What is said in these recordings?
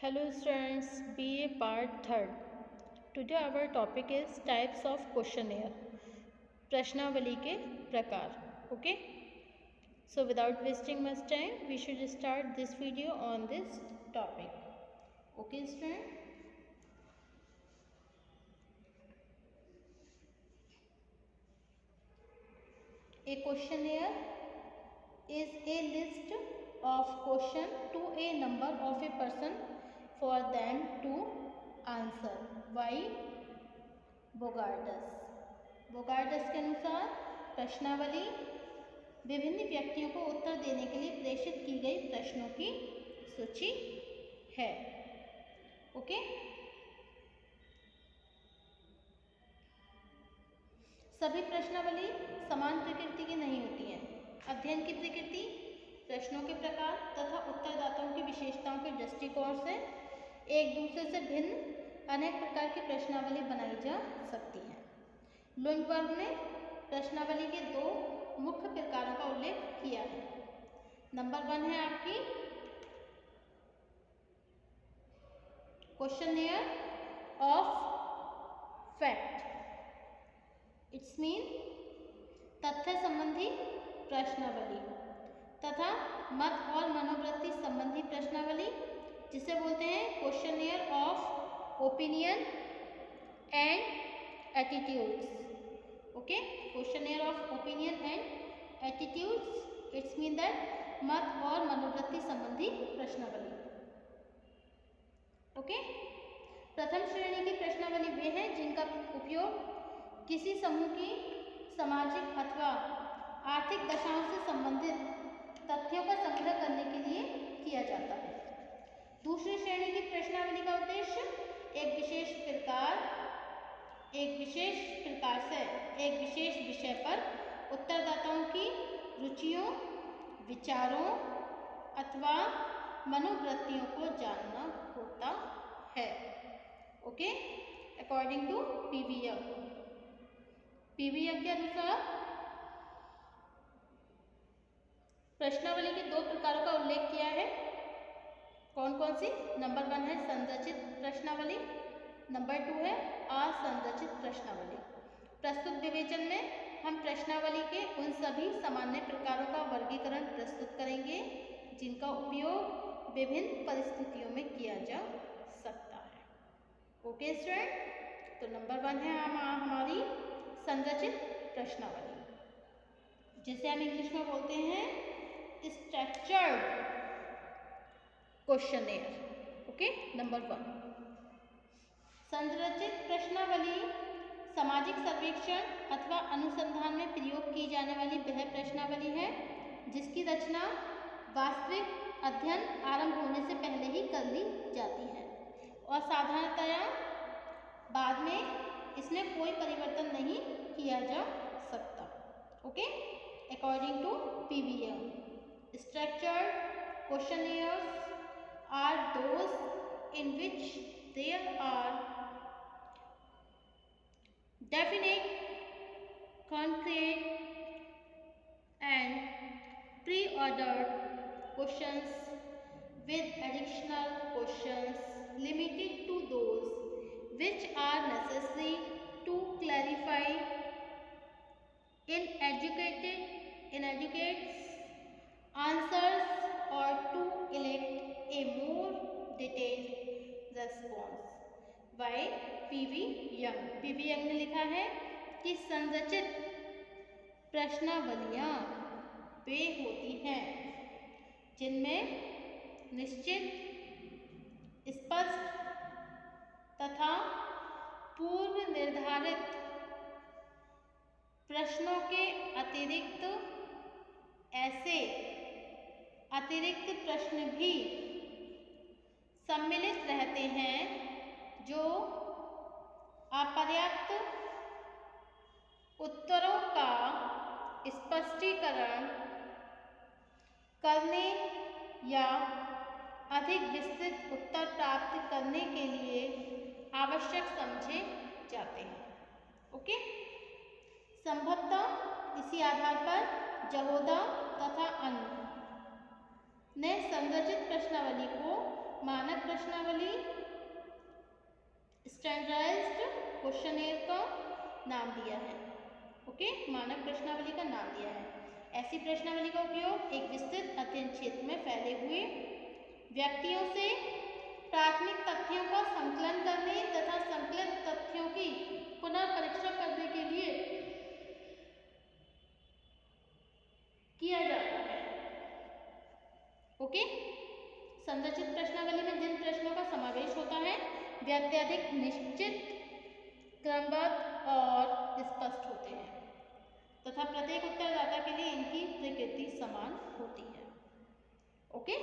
Hello students, BA part 3rd. Today our topic is types of questionnaire. प्रश्नावली के प्रकार. Okay. So without wasting much time, we should start this video on this topic. Okay student. A questionnaire is a list of questions to a number of a person for them to answer. Why? Bogardus के अनुसार प्रश्नावली विभिन्न व्यक्तियों को उत्तर देने के लिए प्रेषित की गई प्रश्नों की सूची है. ओके. सभी प्रश्नावली समान प्रकृति की नहीं होती हैं. अध्ययन की प्रकृति, प्रश्नों के प्रकार तथा उत्तरदाताओं की विशेषताओं के दृष्टिकोण से एक दूसरे से भिन्न अनेक प्रकार की प्रश्नावली बनाई जा सकती है. लुंडबर्ग ने प्रश्नावली के दो मुख्य प्रकारों का उल्लेख किया है. नंबर 1 है आपकी questionnaire of fact. It's mean तथ्य संबंधी प्रश्नावली तथा मत और मनोवृत्ति संबंधी प्रश्नावली जिसे बोलते हैं questionnaire of opinion and attitudes. Okay. Questionnaire of opinion and attitudes. It's mean that मत और मनोवृत्ति संबंधी प्रश्नावली. ओके. प्रथम श्रेणी की प्रश्नावली वे हैं जिनका उपयोग किसी समूह की सामाजिक अथवा आर्थिक दशाओं से संबंधित तथ्यों का संग्रह करने के लिए किया जाता है. दूसरी श्रेणी की प्रश्नावली का उद्देश्य एक विशेष प्रकार से एक विशेष विषय पर उत्तरदाताओं की रुचियों, विचारों अथवा मनोवृत्तियों को जानना होता है. Okay. According to PV Young के अनुसार प्रश्नावली के दो प्रकारों का उल्लेख किया है. कौन कौन सी? नंबर 1 है संरचित प्रश्नावली, नंबर 2 है असंरचित प्रश्नावली. प्रस्तुत विवेचन में हम प्रश्नावली के उन सभी सामान्य प्रकारों का वर्गीकरण प्रस्तुत करेंगे जिनका उपयोग विभिन्न परिस्थितियों में किया जा सकता है. Okay student. तो नंबर 1 है हमारी संरचित प्रश्नावली, जिसे हम इंग्लिश में बोलते हैं स्ट्रक्चर्ड क्वेश्चनेयर. ओके. नंबर 1 संरचित प्रश्नावली सामाजिक सर्वेक्षण अथवा अनुसंधान में प्रयोग की जाने वाली वह प्रश्नावली है जिसकी रचना वास्तविक अध्ययन आरंभ होने से पहले ही कर ली जाती है और साधारणतया बाद में इसमें कोई परिवर्तन नहीं किया जा सकता. Okay. According to PVM, structured questionnaires are those in which there are definite, concrete and pre-ordered questions with additional questions limited to those which are necessary to clarify inadequate answers or to elect a more detailed response. by PV young ने लिखा है कि संरचित प्रश्नावलियाँ वे होती हैं जिनमें निश्चित, स्पष्ट तथा पूर्व निर्धारित प्रश्नों के अतिरिक्त ऐसे अतिरिक्त प्रश्न भी सम्मिलित रहते हैं जो अपर्याप्त उत्तरों का स्पष्टीकरण करने या अधिक विस्तृत उत्तर प्राप्त करने के लिए आवश्यक समझे जाते हैं. ओके. संभवतः इसी आधार पर जहोदा तथा अन्य ने संरचित प्रश्नावली को मानक प्रश्नावली स्टैंडर्डाइज्ड क्वेश्चनेयर का नाम दिया है। ओके, मानक प्रश्नावली का नाम दिया है। ऐसी प्रश्नावली का उपयोग एक विस्तृत अध्ययन क्षेत्र में फैले हुए व्यक्तियों से प्राथमिक तथ्यों का संकलन करने तथा संकलित तथ्यों की पुनः परीक्षा करने के लिए किया जाता है। ओके, संरचित प्रश्नावली में जिन प्रश्नों का समावेश होता है वे अत्यधिक निश्चित, क्रमबद्ध और स्पष्ट होते हैं तथा प्रत्येक उत्तरदाता के लिए इनकी प्रकृति समान होती है। ओके,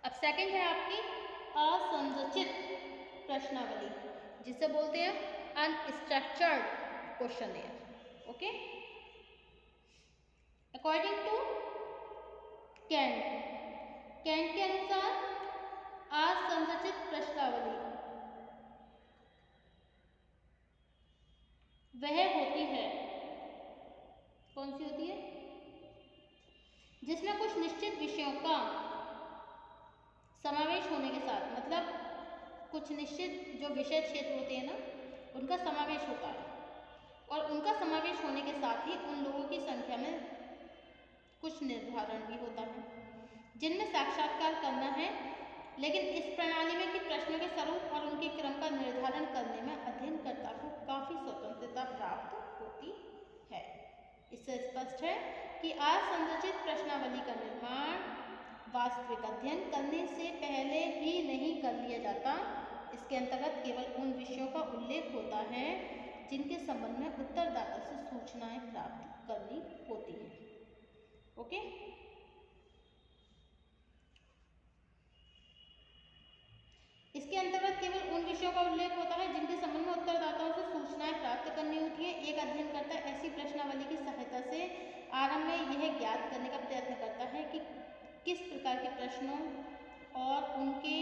अब सेकंड है आपकी असंरचित प्रश्नावली, जिसे बोलते हैं unstructured questionnaire. Okay, according to Kant के अनुसार असंरचित प्रश्नावली वह होती है, कौन सी होती है, जिसमें कुछ निश्चित विषयों का समावेश होने के साथ, मतलब कुछ निश्चित जो विषय क्षेत्र होते हैं ना उनका समावेश होता है और उनका समावेश होने के साथ ही उन लोगों की संख्या में कुछ निर्धारण भी होता है जिनमें साक्षात्कार करना है। लेकिन इस प्रणाली में कि प्रश्नों के स्वरूप और उनके क्रम का निर्धारण करने में अध्ययनकर्ता को काफ़ी स्वतंत्रता प्राप्त होती है। इससे स्पष्ट है कि असंरचित प्रश्नावली का निर्माण वास्तविक अध्ययन करने से पहले ही नहीं कर लिया जाता। इसके अंतर्गत केवल उन विषयों का उल्लेख होता है जिनके संबंध में उत्तरदाता से सूचनाएं प्राप्त करनी होती हैं। ओके, इसके अंतर्गत केवल उन विषयों का उल्लेख होता है जिनके संबंध में उत्तरदाताओं से सूचनाएं प्राप्त करनी होती है। एक अध्ययनकर्ता ऐसी प्रश्नावली की सहायता से आरंभ में यह ज्ञात करने का प्रयत्न करता है कि किस प्रकार के प्रश्नों और उनके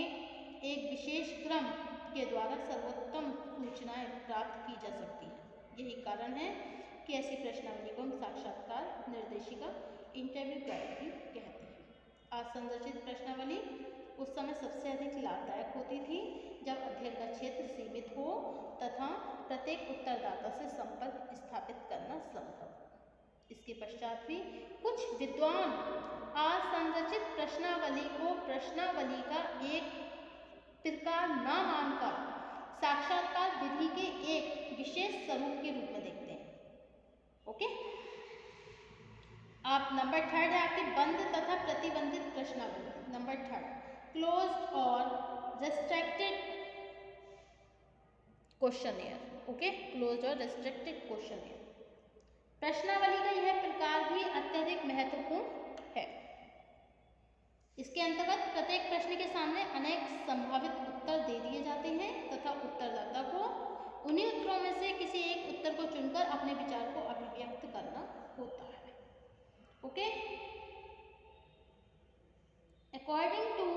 एक विशेष क्रम के द्वारा सर्वोत्तम सूचनाएं प्राप्त की जा सकती हैं। यही कारण है कि ऐसी प्रश्नावली को हम साक्षात्कार निर्देशिका इंटरव्यू गाइड भी कहते हैं। असंरचित प्रश्नावली उस समय सबसे अधिक लाभदायक होती थी जब अध्ययन का क्षेत्र सीमित हो तथा प्रत्येक उत्तरदाता से संपर्क स्थापित करना संभव। इसके पश्चात भी कुछ विद्वान असंरचित प्रश्नावली को प्रश्नावली का एक प्रकार न मानकर साक्षात्कार विधि के एक विशेष स्वरूप के रूप में देखते हैं। ओके, आप नंबर थर्ड है आपकी बंद तथा प्रतिबंधित प्रश्नावली। नंबर थर्ड, क्लोज्ड और रेस्ट्रिक्टेड क्वेश्चनेयर। ओके, क्लोज्ड और रेस्ट्रिक्टेड क्वेश्चनेयर प्रश्नावली का यह प्रकार भी अत्यधिक महत्वपूर्ण है। इसके अंतर्गत प्रत्येक प्रश्न के सामने अनेक संभावित उत्तर दे दिए जाते हैं तथा उत्तरदाता को उन्हीं उत्तरों में से किसी एक उत्तर को चुनकर अपने विचार को अभिव्यक्त करना होता है। Okay, according to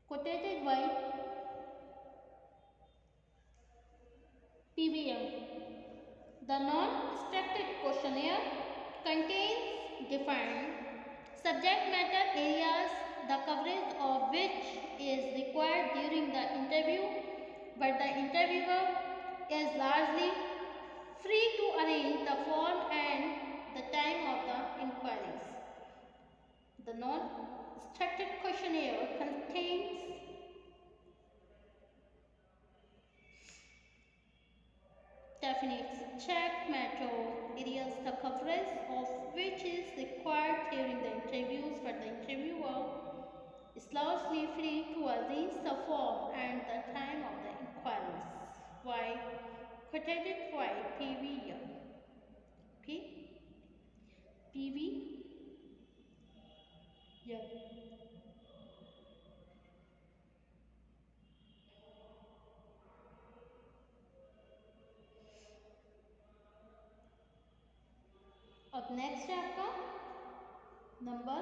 quoted by PVM, the non-structured questionnaire contains defined subject matter areas, the coverage of which is required during the interview, but the interviewer is largely free to arrange the form and the time of the inquiries. The non-structured questionnaire contains definites subject matter areas, the coverage of which is required during the interviews, but the interviewer is largely free to arrange the form and the time of the inquiries. Why? Quoted by PV अब next है आपका number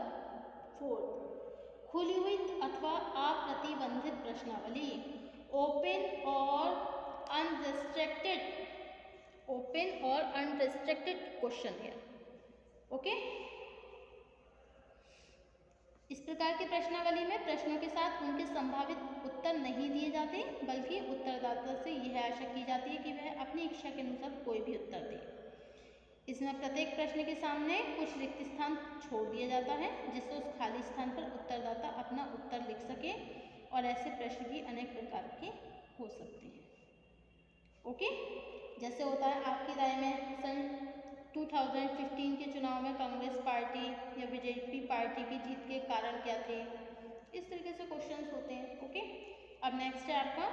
4, खुली हुई अथवा अप्रतिबंधित प्रश्नावली, open और unrestricted question है। ओके, इस प्रकार की प्रश्नावली में प्रश्नों के साथ उनके संभावित उत्तर नहीं दिए जाते, बल्कि उत्तरदाता से यह आशा की जाती है कि वह अपनी इच्छा के अनुसार कोई भी उत्तर दे। इसमें प्रत्येक प्रश्न के सामने कुछ रिक्त स्थान छोड़ दिया जाता है, जिससे उस खाली स्थान पर उत्तरदाता अपना उत्तर लिख सके, और ऐसे प्रश्न भी अनेक प्रकार के हो सकते हैं। ओके, जैसे होता है आपकी राय में सन 2015 के चुनाव में कांग्रेस पार्टी या बीजेपी पार्टी की जीत के कारण क्या थे, इस तरीके से क्वेश्चंस होते हैं। ओके, अब नेक्स्ट है आपका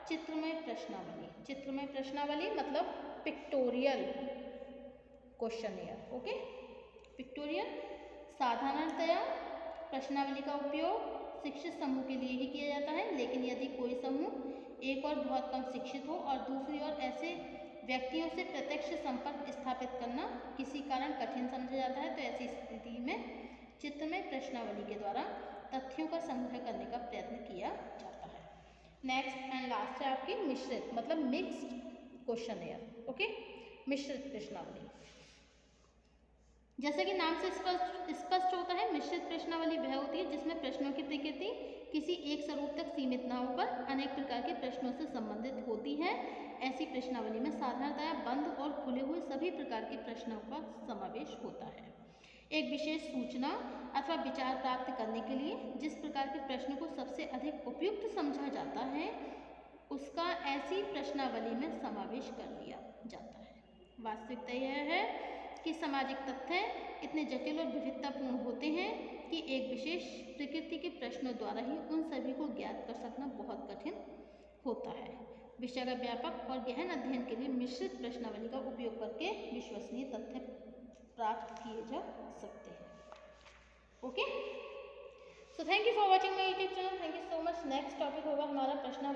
चित्रमय प्रश्नावली। चित्रमय प्रश्नावली मतलब पिक्टोरियल क्वेश्चनियर। Okay, pictorial. साधारणतया प्रश्नावली का उपयोग शिक्षित समूह के लिए ही किया जाता है, लेकिन यदि कोई समूह एक और बहुत कम शिक्षित हो और दूसरी ओर ऐसे व्यक्तियों से प्रत्यक्ष संपर्क स्थापित करना किसी कारण कठिन समझा जाता है, तो ऐसी स्थिति में चित्रमय प्रश्नावली के द्वारा तथ्यों का संग्रह करने का प्रयत्न किया जाता है। नेक्स्ट एंड लास्ट है आपकी मिश्रित मतलब मिक्स्ड क्वेश्चनियर। ओके, मिश्रित प्रश्नावली। जैसे कि नाम से स्पष्ट होता है, मिश्रित प्रश्नावली वह होती है जिसमें प्रश्नों की प्रकृति किसी एक स्वरूप तक सीमित न होकर अनेक प्रकार के प्रश्नों से संबंधित होती है। ऐसी प्रश्नावली में साधारणतया बंद और खुले हुए सभी प्रकार के प्रश्नों का समावेश होता है। एक विशेष सूचना अथवा विचार प्राप्त करने के लिए जिस प्रकार के प्रश्न को सबसे अधिक उपयुक्त समझा जाता है, उसका ऐसी प्रश्नावली में समावेश कर लिया जाता है। वास्तविकता यह है कि सामाजिक तथ्य इतने जटिल और विविधतापूर्ण होते हैं कि एक विशेष प्रकृति के प्रश्नों द्वारा ही उन सभी को ज्ञात कर सकना बहुत कठिन होता है। विषय का व्यापक और गहन अध्ययन के लिए मिश्रित प्रश्नावली का उपयोग करके विश्वसनीय तथ्य प्राप्त किए जा सकते हैं। Okay, so thank you for watching my YouTube channel. Thank you so much. Next topic होगा हमारा प्रश्न